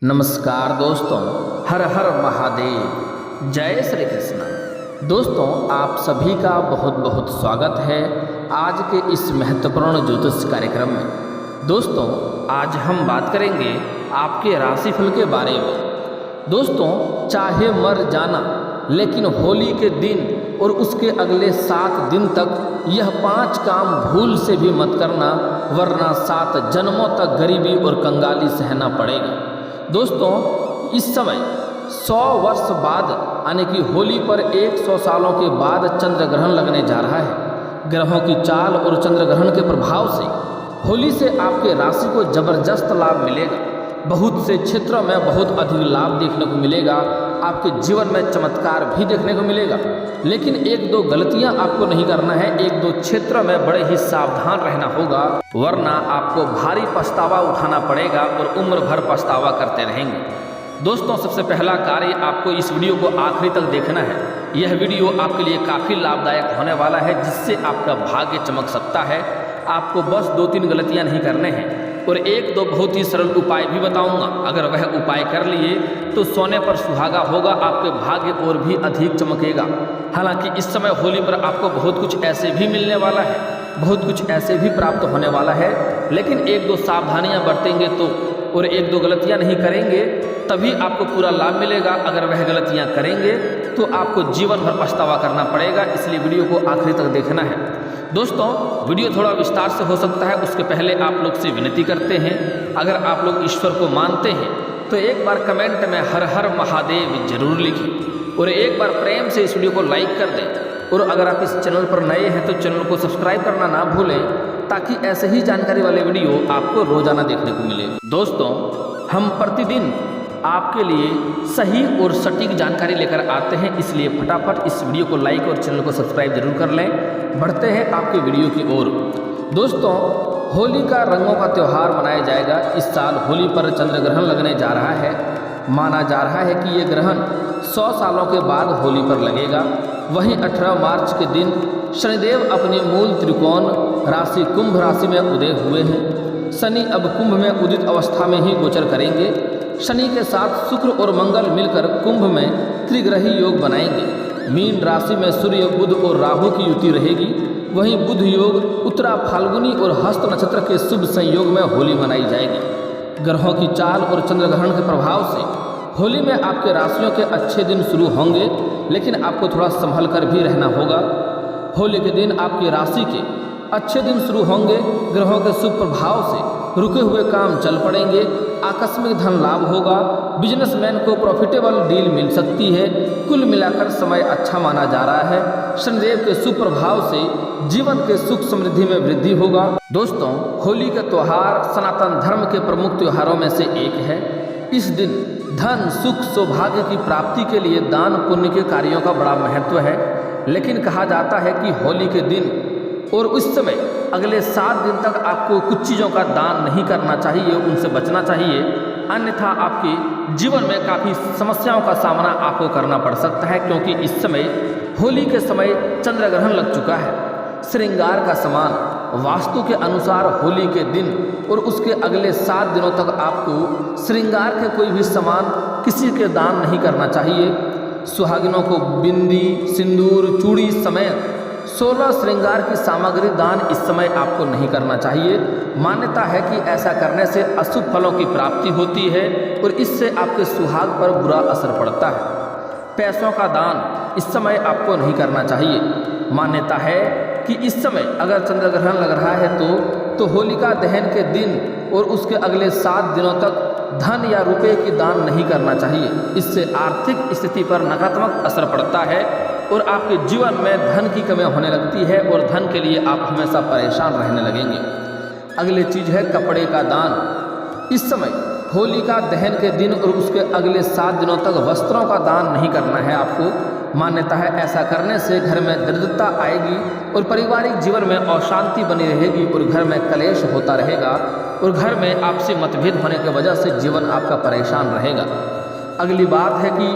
नमस्कार दोस्तों, हर हर महादेव, जय श्री कृष्ण। दोस्तों, आप सभी का बहुत बहुत स्वागत है आज के इस महत्वपूर्ण ज्योतिष कार्यक्रम में। दोस्तों, आज हम बात करेंगे आपके राशिफल के बारे में। दोस्तों, चाहे मर जाना, लेकिन होली के दिन और उसके अगले 7 दिन तक यह 5 काम भूल से भी मत करना, वरना 7 जन्मों तक गरीबी और कंगाली सहना पड़ेगा। दोस्तों, इस समय 100 वर्ष बाद यानी कि होली पर 100 सालों के बाद चंद्र ग्रहण लगने जा रहा है। ग्रहों की चाल और चंद्र ग्रहण के प्रभाव से होली से आपके राशि को जबरदस्त लाभ मिलेगा। बहुत से क्षेत्रों में बहुत अधिक लाभ देखने को मिलेगा। आपके जीवन में चमत्कार भी देखने को मिलेगा, लेकिन 1-2 गलतियां आपको नहीं करना है। 1-2 क्षेत्रों में बड़े ही सावधान रहना होगा, वरना आपको भारी पछतावा उठाना पड़ेगा और उम्र भर पछतावा करते रहेंगे। दोस्तों, सबसे पहला कार्य, आपको इस वीडियो को आखिरी तक देखना है। यह वीडियो आपके लिए काफ़ी लाभदायक होने वाला है, जिससे आपका भाग्य चमक सकता है। आपको बस 2-3 गलतियां नहीं करने हैं और 1-2 बहुत ही सरल उपाय भी बताऊंगा। अगर वह उपाय कर लिए तो सोने पर सुहागा होगा, आपके भाग्य और भी अधिक चमकेगा। हालांकि इस समय होली पर आपको बहुत कुछ ऐसे भी मिलने वाला है, बहुत कुछ ऐसे भी प्राप्त होने वाला है, लेकिन 1-2 सावधानियां बरतेंगे तो और 1-2 गलतियां नहीं करेंगे तभी आपको पूरा लाभ मिलेगा। अगर वह गलतियां करेंगे तो आपको जीवन भर पछतावा करना पड़ेगा, इसलिए वीडियो को आखिरी तक देखना है। दोस्तों, वीडियो थोड़ा विस्तार से हो सकता है, उसके पहले आप लोग से विनती करते हैं, अगर आप लोग ईश्वर को मानते हैं तो एक बार कमेंट में हर हर महादेव जरूर लिखें और एक बार प्रेम से इस वीडियो को लाइक कर दें। और अगर आप इस चैनल पर नए हैं तो चैनल को सब्सक्राइब करना ना भूलें, ताकि ऐसे ही जानकारी वाले वीडियो आपको रोजाना देखने को मिले। दोस्तों, हम प्रतिदिन आपके लिए सही और सटीक जानकारी लेकर आते हैं, इसलिए फटाफट इस वीडियो को लाइक और चैनल को सब्सक्राइब जरूर कर लें। बढ़ते हैं आपके वीडियो की ओर। दोस्तों, होली का रंगों का त्यौहार मनाया जाएगा। इस साल होली पर चंद्र ग्रहण लगने जा रहा है। माना जा रहा है कि ये ग्रहण 100 सालों के बाद होली पर लगेगा। वहीं 18 मार्च के दिन शनिदेव अपनी मूल त्रिकोण राशि कुंभ राशि में उदय हुए हैं। शनि अब कुंभ में उदित अवस्था में ही गोचर करेंगे। शनि के साथ शुक्र और मंगल मिलकर कुंभ में त्रिग्रही योग बनाएंगे। मीन राशि में सूर्य, बुध और राहु की युति रहेगी। वहीं बुध योग उत्तरा फाल्गुनी और हस्त नक्षत्र के शुभ संयोग में होली मनाई जाएगी। ग्रहों की चाल और चंद्र ग्रहण के प्रभाव से होली में आपके राशियों के अच्छे दिन शुरू होंगे, लेकिन आपको थोड़ा संभल कर भी रहना होगा। होली के दिन आपकी राशि के अच्छे दिन शुरू होंगे। ग्रहों के शुभ प्रभाव से रुके हुए काम चल पड़ेंगे। आकस्मिक धन लाभ होगा। बिजनेसमैन को प्रॉफिटेबल डील मिल सकती है। कुल मिलाकर समय अच्छा माना जा रहा है। शनिदेव के शुभ प्रभाव से जीवन के सुख समृद्धि में वृद्धि होगा। दोस्तों, होली का त्यौहार सनातन धर्म के प्रमुख त्योहारों में से एक है। इस दिन धन, सुख, सौभाग्य की प्राप्ति के लिए दान पुण्य के कार्यों का बड़ा महत्व है। लेकिन कहा जाता है कि होली के दिन और उस समय अगले 7 दिन तक आपको कुछ चीज़ों का दान नहीं करना चाहिए, उनसे बचना चाहिए, अन्यथा आपके जीवन में काफ़ी समस्याओं का सामना आपको करना पड़ सकता है। क्योंकि इस समय होली के समय चंद्र ग्रहण लग चुका है। श्रृंगार का सामान वास्तु के अनुसार होली के दिन और उसके अगले 7 दिनों तक आपको श्रृंगार के कोई भी सामान किसी के दान नहीं करना चाहिए। सुहागिनों को बिंदी, सिंदूर, चूड़ी समेत 16 श्रृंगार की सामग्री दान इस समय आपको नहीं करना चाहिए। मान्यता है कि ऐसा करने से अशुभ फलों की प्राप्ति होती है और इससे आपके सुहाग पर बुरा असर पड़ता है। पैसों का दान इस समय आपको नहीं करना चाहिए। मान्यता है कि इस समय अगर चंद्र ग्रहण लग रहा है तो होलिका दहन के दिन और उसके अगले 7 दिनों तक धन या रुपये की दान नहीं करना चाहिए। इससे आर्थिक स्थिति पर नकारात्मक असर पड़ता है और आपके जीवन में धन की कमी होने लगती है और धन के लिए आप हमेशा परेशान रहने लगेंगे। अगली चीज़ है कपड़े का दान। इस समय होलिका दहन के दिन और उसके अगले 7 दिनों तक वस्त्रों का दान नहीं करना है आपको। मान्यता है ऐसा करने से घर में दरिद्रता आएगी और पारिवारिक जीवन में अशांति बनी रहेगी और घर में कलेश होता रहेगा और घर में आपसी मतभेद होने की वजह से जीवन आपका परेशान रहेगा। अगली बात है कि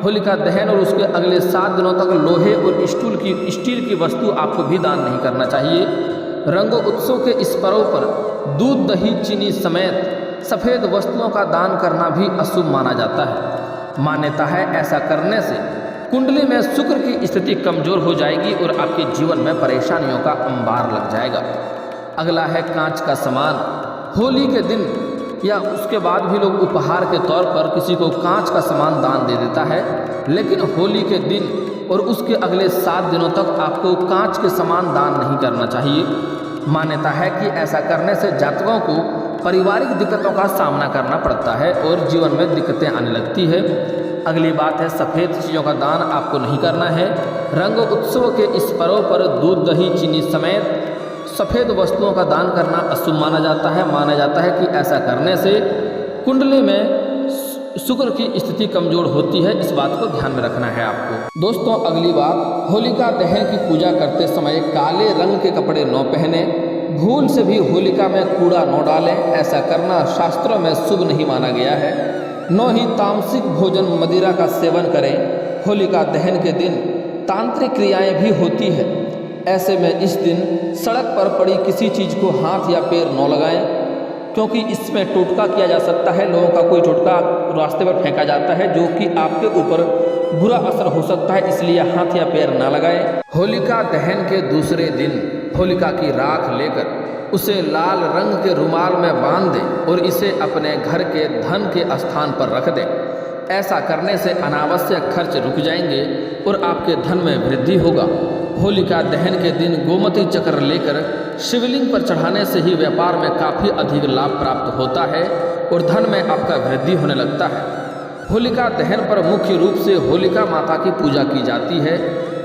होलिका दहन और उसके अगले 7 दिनों तक लोहे और स्टील की वस्तु आपको भी दान नहीं करना चाहिए। रंगों उत्सव के इस पर्व पर दूध, दही, चीनी समेत सफ़ेद वस्तुओं का दान करना भी अशुभ माना जाता है। मान्यता है ऐसा करने से कुंडली में शुक्र की स्थिति कमज़ोर हो जाएगी और आपके जीवन में परेशानियों का अंबार लग जाएगा। अगला है कांच का सामान। होली के दिन या उसके बाद भी लोग उपहार के तौर पर किसी को कांच का सामान दान दे देता है, लेकिन होली के दिन और उसके अगले 7 दिनों तक आपको कांच के सामान दान नहीं करना चाहिए। मान्यता है कि ऐसा करने से जातकों को पारिवारिक दिक्कतों का सामना करना पड़ता है और जीवन में दिक्कतें आने लगती है। अगली बात है सफ़ेद चीज़ों का दान आपको नहीं करना है। रंग उत्सव के इस पर्व पर दूध, दही, चीनी समेत सफ़ेद वस्तुओं का दान करना अशुभ माना जाता है। माना जाता है कि ऐसा करने से कुंडली में शुक्र की स्थिति कमज़ोर होती है। इस बात को ध्यान में रखना है आपको। दोस्तों अगली बात, होलिका दहन की पूजा करते समय काले रंग के कपड़े न पहने, भूल से भी होलिका में कूड़ा न डालें। ऐसा करना शास्त्रों में शुभ नहीं माना गया है। न ही तामसिक भोजन मदिरा का सेवन करें। होलिका दहन के दिन तांत्रिक क्रियाएं भी होती है। ऐसे में इस दिन सड़क पर पड़ी किसी चीज़ को हाथ या पैर न लगाएं, क्योंकि इसमें टोटका किया जा सकता है। लोगों का कोई टोटका रास्ते पर फेंका जाता है जो कि आपके ऊपर बुरा असर हो सकता है, इसलिए हाथ या पैर ना लगाएं। होलिका दहन के दूसरे दिन होलिका की राख लेकर उसे लाल रंग के रुमाल में बांध दें और इसे अपने घर के धन के स्थान पर रख दें। ऐसा करने से अनावश्यक खर्च रुक जाएंगे और आपके धन में वृद्धि होगा। होलिका दहन के दिन गोमती चक्र लेकर शिवलिंग पर चढ़ाने से ही व्यापार में काफ़ी अधिक लाभ प्राप्त होता है और धन में आपका वृद्धि होने लगता है। होलिका दहन पर मुख्य रूप से होलिका माता की पूजा की जाती है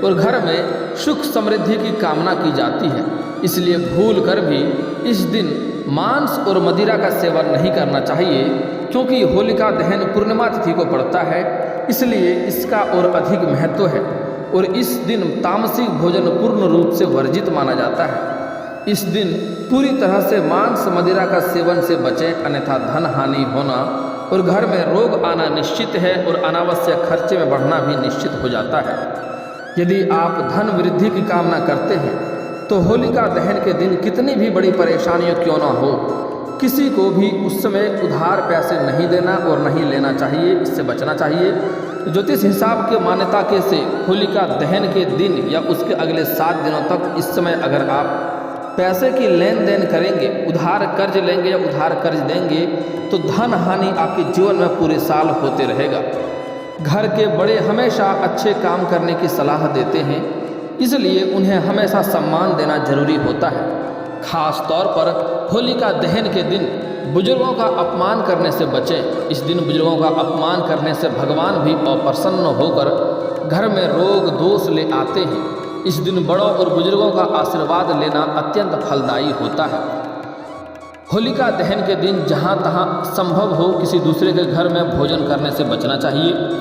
और घर में सुख समृद्धि की कामना की जाती है। इसलिए भूल कर भी इस दिन मांस और मदिरा का सेवन नहीं करना चाहिए, क्योंकि होलिका दहन पूर्णिमा तिथि को पड़ता है, इसलिए इसका और अधिक महत्व है और इस दिन तामसिक भोजन पूर्ण रूप से वर्जित माना जाता है। इस दिन पूरी तरह से मांस मदिरा का सेवन से बचें, अन्यथा धन हानि होना और घर में रोग आना निश्चित है और अनावश्यक खर्चे में बढ़ना भी निश्चित हो जाता है। यदि आप धन वृद्धि की कामना करते हैं तो होलिका दहन के दिन कितनी भी बड़ी परेशानियों क्यों ना हो, किसी को भी उस समय उधार पैसे नहीं देना और नहीं लेना चाहिए, इससे बचना चाहिए। ज्योतिष हिसाब के मान्यता के से होलिका दहन के दिन या उसके अगले 7 दिनों तक इस समय अगर आप पैसे की लेन देन करेंगे, उधार कर्ज लेंगे या उधार कर्ज देंगे, तो धन हानि आपके जीवन में पूरे साल होते रहेगा। घर के बड़े हमेशा अच्छे काम करने की सलाह देते हैं, इसलिए उन्हें हमेशा सम्मान देना जरूरी होता है। खास तौर पर होलिका दहन के दिन बुजुर्गों का अपमान करने से बचें। इस दिन बुजुर्गों का अपमान करने से भगवान भी अप्रसन्न होकर घर में रोग दोष ले आते हैं। इस दिन बड़ों और बुजुर्गों का आशीर्वाद लेना अत्यंत फलदायी होता है। होलिका दहन के दिन जहाँ तहाँ संभव हो किसी दूसरे के घर में भोजन करने से बचना चाहिए।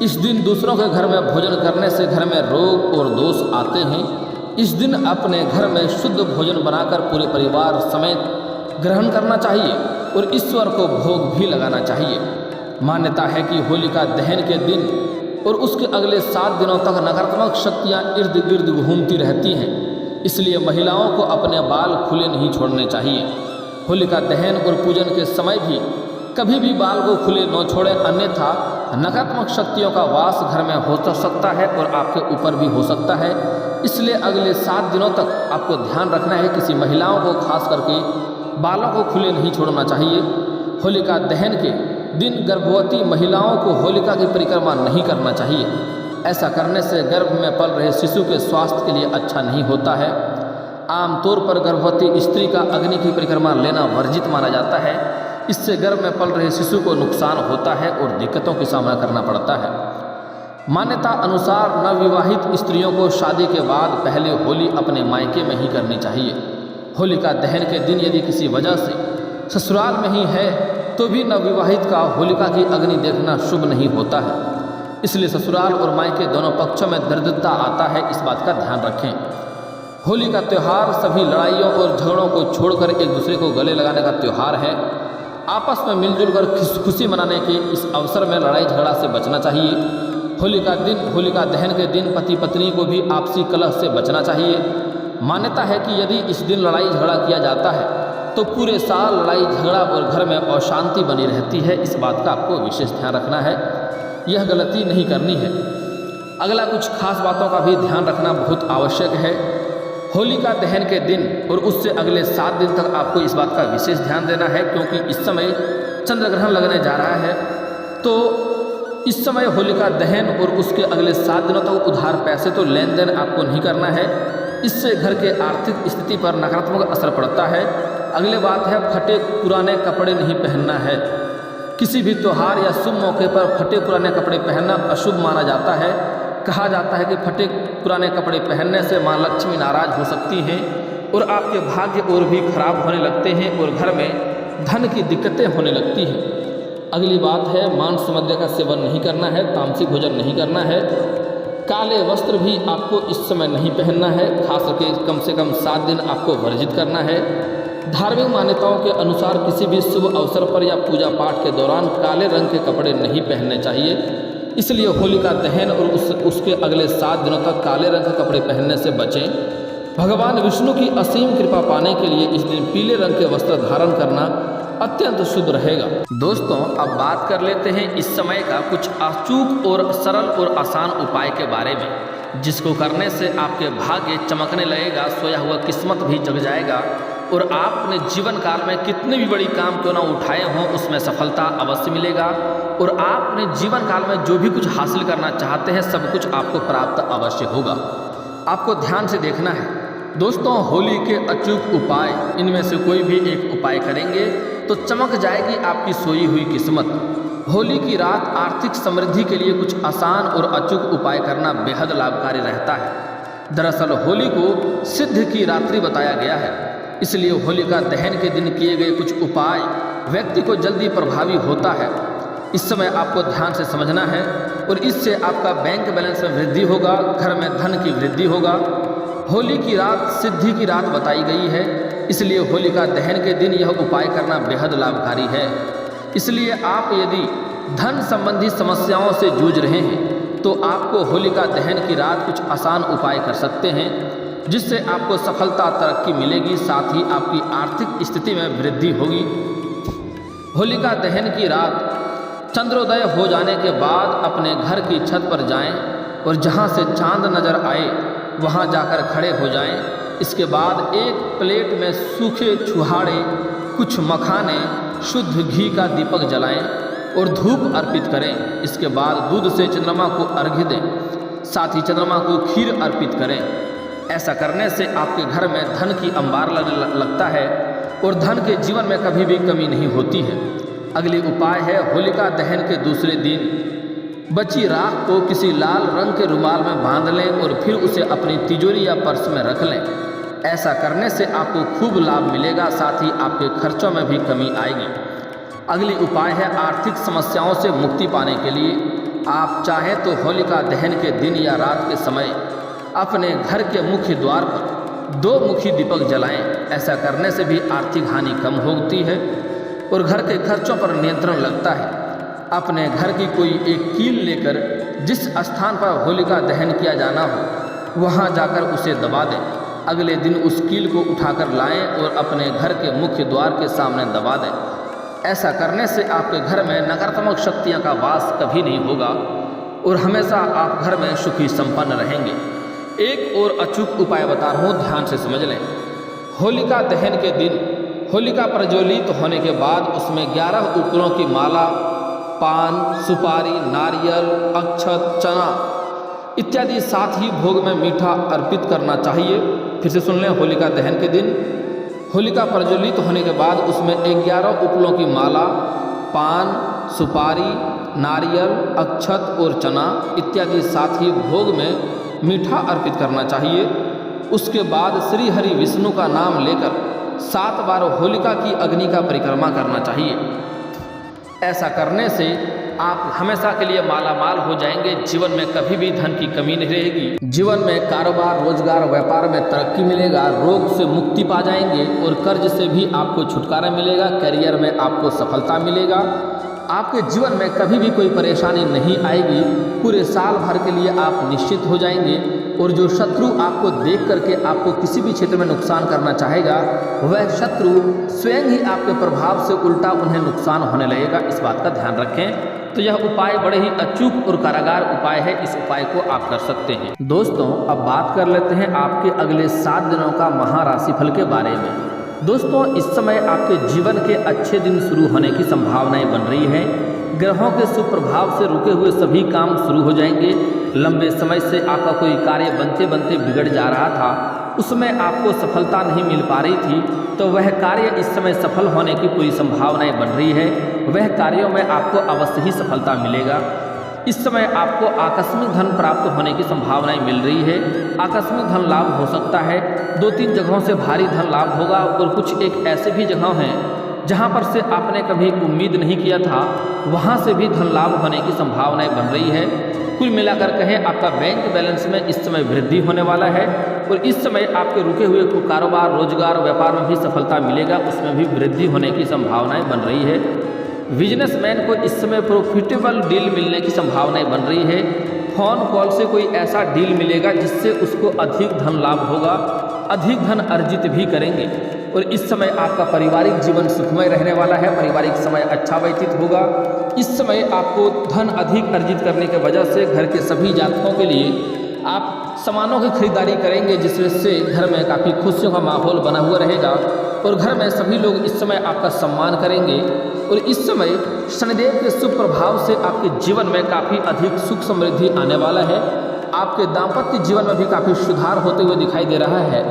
इस दिन दूसरों के घर में भोजन करने से घर में रोग और दोष आते हैं। इस दिन अपने घर में शुद्ध भोजन बनाकर पूरे परिवार समेत ग्रहण करना चाहिए और ईश्वर को भोग भी लगाना चाहिए। मान्यता है कि होलिका दहन के दिन और उसके अगले 7 दिनों तक नकारात्मक शक्तियाँ इर्द गिर्द घूमती रहती हैं, इसलिए महिलाओं को अपने बाल खुले नहीं छोड़ने चाहिए। होलिका दहन और पूजन के समय भी कभी भी बाल को खुले न छोड़ें, अन्यथा नकारात्मक शक्तियों का वास घर में हो सकता है और आपके ऊपर भी हो सकता है। इसलिए अगले 7 दिनों तक आपको ध्यान रखना है, किसी महिलाओं को खास करके बालों को खुले नहीं छोड़ना चाहिए। होलिका दहन के दिन गर्भवती महिलाओं को होलिका की परिक्रमा नहीं करना चाहिए। ऐसा करने से गर्भ में पल रहे शिशु के स्वास्थ्य के लिए अच्छा नहीं होता है। आमतौर पर गर्भवती स्त्री का अग्नि की परिक्रमा लेना वर्जित माना जाता है। इससे गर्भ में पल रहे शिशु को नुकसान होता है और दिक्कतों का सामना करना पड़ता है। मान्यता अनुसार नवविवाहित स्त्रियों को शादी के बाद पहले होली अपने मायके में ही करनी चाहिए। होलिका दहन के दिन यदि किसी वजह से ससुराल में ही है तो भी नवविवाहित का होलिका की अग्नि देखना शुभ नहीं होता है। इसलिए ससुराल और मायके दोनों पक्षों में दरिद्रता आता है, इस बात का ध्यान रखें। होली का त्यौहार सभी लड़ाइयों और झगड़ों को छोड़कर एक दूसरे को गले लगाने का त्यौहार है। आपस में मिलजुल कर खुशी मनाने के इस अवसर में लड़ाई झगड़ा से बचना चाहिए। होलिका दहन के दिन पति पत्नी को भी आपसी कलह से बचना चाहिए। मान्यता है कि यदि इस दिन लड़ाई झगड़ा किया जाता है तो पूरे साल लड़ाई झगड़ा और घर में अशांति बनी रहती है। इस बात का आपको विशेष ध्यान रखना है, यह गलती नहीं करनी है। अगला कुछ खास बातों का भी ध्यान रखना बहुत आवश्यक है। होलिका दहन के दिन और उससे अगले 7 दिन तक आपको इस बात का विशेष ध्यान देना है, क्योंकि इस समय चंद्र ग्रहण लगने जा रहा है। तो इस समय होलिका दहन और उसके अगले 7 दिनों तक उधार पैसे तो लेन देन आपको नहीं करना है। इससे घर के आर्थिक स्थिति पर नकारात्मक असर पड़ता है। अगली बात है, फटे पुराने कपड़े नहीं पहनना है। किसी भी त्यौहार या शुभ मौके पर फटे पुराने कपड़े पहनना अशुभ माना जाता है। कहा जाता है कि फटे पुराने कपड़े पहनने से माँ लक्ष्मी नाराज हो सकती हैं और आपके भाग्य और भी खराब होने लगते हैं और घर में धन की दिक्कतें होने लगती हैं। अगली बात है, मांस मद्य का सेवन नहीं करना है, तामसिक भोजन नहीं करना है। काले वस्त्र भी आपको इस समय नहीं पहनना है, खास करके कम से कम 7 दिन आपको वर्जित करना है। धार्मिक मान्यताओं के अनुसार किसी भी शुभ अवसर पर या पूजा पाठ के दौरान काले रंग के कपड़े नहीं पहनने चाहिए। इसलिए होलिका दहन और उसके अगले 7 दिनों तक काले रंग के कपड़े पहनने से बचें। भगवान विष्णु की असीम कृपा पाने के लिए इस दिन पीले रंग के वस्त्र धारण करना अत्यंत शुभ रहेगा। दोस्तों, अब बात कर लेते हैं इस समय का कुछ अचूक और सरल और आसान उपाय के बारे में, जिसको करने से आपके भाग्य चमकने लगेगा, सोया हुआ किस्मत भी जग जाएगा और आप अपने जीवन काल में कितने भी बड़ी काम क्यों ना उठाए हों उसमें सफलता अवश्य मिलेगा और आप अपने जीवन काल में जो भी कुछ हासिल करना चाहते हैं सब कुछ आपको प्राप्त अवश्य होगा। आपको ध्यान से देखना है दोस्तों, होली के अचूक उपाय, इनमें से कोई भी एक उपाय करेंगे तो चमक जाएगी आपकी सोई हुई किस्मत। होली की रात आर्थिक समृद्धि के लिए कुछ आसान और अचूक उपाय करना बेहद लाभकारी रहता है। दरअसल होली को सिद्ध की रात्रि बताया गया है, इसलिए होलिका दहन के दिन किए गए कुछ उपाय व्यक्ति को जल्दी प्रभावी होता है। इस समय आपको ध्यान से समझना है और इससे आपका बैंक बैलेंस में वृद्धि होगा, घर में धन की वृद्धि होगा। होली की रात सिद्धि की रात बताई गई है, इसलिए होलिका दहन के दिन यह उपाय करना बेहद लाभकारी है। इसलिए आप यदि धन संबंधी समस्याओं से जूझ रहे हैं तो आपको होलिका दहन की रात कुछ आसान उपाय कर सकते हैं, जिससे आपको सफलता तरक्की मिलेगी, साथ ही आपकी आर्थिक स्थिति में वृद्धि होगी। होलिका दहन की रात चंद्रोदय हो जाने के बाद अपने घर की छत पर जाएं और जहां से चांद नजर आए वहां जाकर खड़े हो जाएं। इसके बाद एक प्लेट में सूखे छुहाड़े, कुछ मखाने, शुद्ध घी का दीपक जलाएं और धूप अर्पित करें। इसके बाद दूध से चंद्रमा को अर्घ्य दें, साथ ही चंद्रमा को खीर अर्पित करें। ऐसा करने से आपके घर में धन की अंबार लगता है और धन के जीवन में कभी भी कमी नहीं होती है। अगली उपाय है, होलिका दहन के दूसरे दिन बची राख को किसी लाल रंग के रुमाल में बांध लें और फिर उसे अपनी तिजोरी या पर्स में रख लें। ऐसा करने से आपको खूब लाभ मिलेगा, साथ ही आपके खर्चों में भी कमी आएगी। अगली उपाय है, आर्थिक समस्याओं से मुक्ति पाने के लिए आप चाहें तो होलिका दहन के दिन या रात के समय अपने घर के मुख्य द्वार पर 2 मुखी दीपक जलाएं। ऐसा करने से भी आर्थिक हानि कम होती है और घर के खर्चों पर नियंत्रण लगता है। अपने घर की कोई एक कील लेकर जिस स्थान पर होलिका दहन किया जाना हो वहां जाकर उसे दबा दें। अगले दिन उस कील को उठाकर लाएं और अपने घर के मुख्य द्वार के सामने दबा दें। ऐसा करने से आपके घर में नकारात्मक शक्तियां का वास कभी नहीं होगा और हमेशा आप घर में सुखी संपन्न रहेंगे। एक और अचूक उपाय बता रहा हूँ, ध्यान से समझ लें। होलिका दहन के दिन होलिका प्रज्वलित होने के बाद उसमें 11 उपलों की माला, पान, सुपारी, नारियल, अक्षत, चना इत्यादि साथ ही भोग में मीठा अर्पित करना चाहिए। फिर से सुन लें, होलिका दहन के दिन होलिका प्रज्वलित होने के बाद उसमें 11 उपलों की माला, पान, सुपारी, नारियल, अक्षत और चना इत्यादि साथ ही भोग में मीठा अर्पित करना चाहिए। उसके बाद श्री हरि विष्णु का नाम लेकर 7 बार होलिका की अग्नि का परिक्रमा करना चाहिए। ऐसा करने से आप हमेशा के लिए मालामाल हो जाएंगे। जीवन में कभी भी धन की कमी नहीं रहेगी। जीवन में कारोबार, रोजगार, व्यापार में तरक्की मिलेगा। रोग से मुक्ति पा जाएंगे और कर्ज से भी आपको छुटकारा मिलेगा। करियर में आपको सफलता मिलेगा। आपके जीवन में कभी भी कोई परेशानी नहीं आएगी। पूरे साल भर के लिए आप निश्चित हो जाएंगे और जो शत्रु आपको देख करके आपको किसी भी क्षेत्र में नुकसान करना चाहेगा, वह शत्रु स्वयं ही आपके प्रभाव से उल्टा उन्हें नुकसान होने लगेगा। इस बात का ध्यान रखें। तो यह उपाय बड़े ही अचूक और कारागार उपाय है। इस उपाय को आप कर सकते हैं। दोस्तों, अब बात कर लेते हैं आपके अगले 7 दिनों का महाराशिफल के बारे में। दोस्तों, इस समय आपके जीवन के अच्छे दिन शुरू होने की संभावनाएं बन रही हैं। ग्रहों के शुभ प्रभाव से रुके हुए सभी काम शुरू हो जाएंगे। लंबे समय से आपका कोई कार्य बनते बनते बिगड़ जा रहा था, उसमें आपको सफलता नहीं मिल पा रही थी, तो वह कार्य इस समय सफल होने की पूरी संभावनाएं बन रही है। वह कार्यों में आपको अवश्य ही सफलता मिलेगा। इस समय आपको आकस्मिक धन प्राप्त होने की संभावनाएं मिल रही है। आकस्मिक धन लाभ हो सकता है। 2-3 जगहों से भारी धन लाभ होगा और कुछ एक ऐसे भी जगह हैं जहां पर से आपने कभी उम्मीद नहीं किया था, वहां से भी धन लाभ होने की संभावनाएं बन रही है। कुल मिलाकर कहें, आपका बैंक बैलेंस में इस समय वृद्धि होने वाला है और इस समय आपके रुके हुए कारोबार, रोजगार, व्यापार में भी सफलता मिलेगा, उसमें भी वृद्धि होने की संभावनाएं बन रही है। बिजनेसमैन को इस समय प्रॉफिटेबल डील मिलने की संभावनाएं बन रही है। फोन कॉल से कोई ऐसा डील मिलेगा जिससे उसको अधिक धन लाभ होगा, अधिक धन अर्जित भी करेंगे। और इस समय आपका पारिवारिक जीवन सुखमय रहने वाला है। पारिवारिक समय अच्छा व्यतीत होगा। इस समय आपको धन अधिक अर्जित करने की वजह से घर के सभी जातकों के लिए आप सामानों की खरीदारी करेंगे, जिसमें से घर में काफ़ी खुशियों का माहौल बना हुआ रहेगा और घर में सभी लोग इस समय आपका सम्मान करेंगे। और इस समय शनिदेव के शुभ प्रभाव से आपके जीवन में काफ़ी अधिक सुख समृद्धि आने वाला है। आपके दाम्पत्य जीवन में भी काफ़ी सुधार होते हुए दिखाई दे रहा है।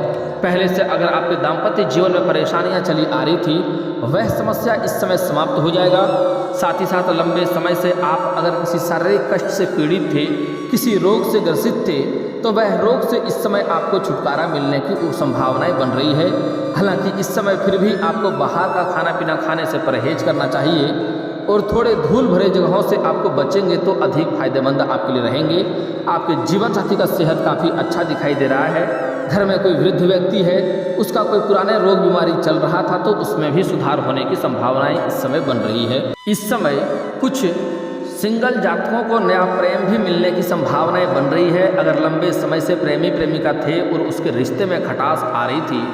पहले से अगर आपके दाम्पत्य जीवन में परेशानियां चली आ रही थी, वह समस्या इस समय समाप्त हो जाएगा। साथ ही साथ लंबे समय से आप अगर किसी शारीरिक कष्ट से पीड़ित थे, किसी रोग से ग्रसित थे, तो वह रोग से इस समय आपको छुटकारा मिलने की संभावनाएं बन रही है। हालांकि इस समय फिर भी आपको बाहर का खाना पीना खाने से परहेज करना चाहिए और थोड़े धूल भरे जगहों से आपको बचेंगे तो अधिक फायदेमंद आपके लिए रहेंगे। आपके जीवन साथी का सेहत काफ़ी अच्छा दिखाई दे रहा है। घर में कोई वृद्ध व्यक्ति है, उसका कोई पुराने रोग बीमारी चल रहा था, तो उसमें भी सुधार होने की संभावनाएं इस समय बन रही है। इस समय कुछ सिंगल जातकों को नया प्रेम भी मिलने की संभावनाएं बन रही है। अगर लंबे समय से प्रेमी प्रेमिका थे और उसके रिश्ते में खटास आ रही थी,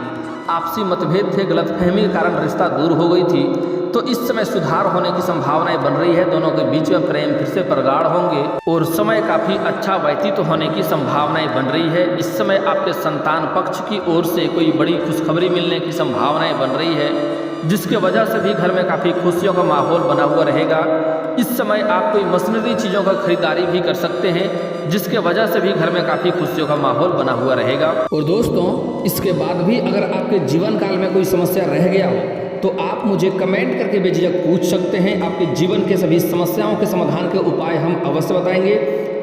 आपसी मतभेद थे, गलतफहमी के कारण रिश्ता दूर हो गई थी, तो इस समय सुधार होने की संभावनाएं बन रही है। दोनों के बीच में प्रेम फिर से प्रगाढ़ होंगे और समय काफ़ी अच्छा व्यतीत होने की संभावनाएं बन रही है। इस समय आपके संतान पक्ष की ओर से कोई बड़ी खुशखबरी मिलने की संभावनाएं बन रही है, जिसके वजह से भी घर में काफ़ी खुशियों का माहौल बना हुआ रहेगा। इस समय आप कोई मशीनरी चीज़ों का खरीदारी भी कर सकते हैं, जिसके वजह से भी घर में काफ़ी खुशियों का माहौल बना हुआ रहेगा। और दोस्तों, इसके बाद भी अगर आपके जीवन काल में कोई समस्या रह गया हो, तो आप मुझे कमेंट करके बेझिझक पूछ सकते हैं। आपके जीवन के सभी समस्याओं के समाधान के उपाय हम अवश्य बताएंगे,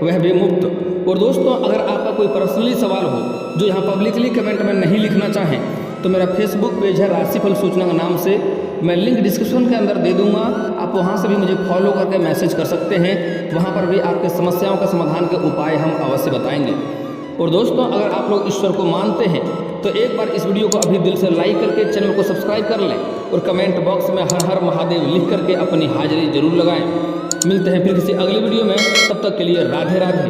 वह भी मुफ्त। और दोस्तों, अगर आपका कोई पर्सनली सवाल हो जो यहाँ पब्लिकली कमेंट में नहीं लिखना चाहें, तो मेरा फेसबुक पेज है राशिफल सूचना के नाम से, मैं लिंक डिस्क्रिप्शन के अंदर दे दूंगा। आप वहां से भी मुझे फॉलो करके मैसेज कर सकते हैं। वहां पर भी आपके समस्याओं का समाधान के उपाय हम अवश्य बताएंगे। और दोस्तों, अगर आप लोग ईश्वर को मानते हैं तो एक बार इस वीडियो को अभी दिल से लाइक करके चैनल को सब्सक्राइब कर लें और कमेंट बॉक्स में हर हर महादेव लिख करके अपनी हाजिरी जरूर लगाएं। मिलते हैं फिर किसी अगली वीडियो में, तब तक के लिए राधे राधे।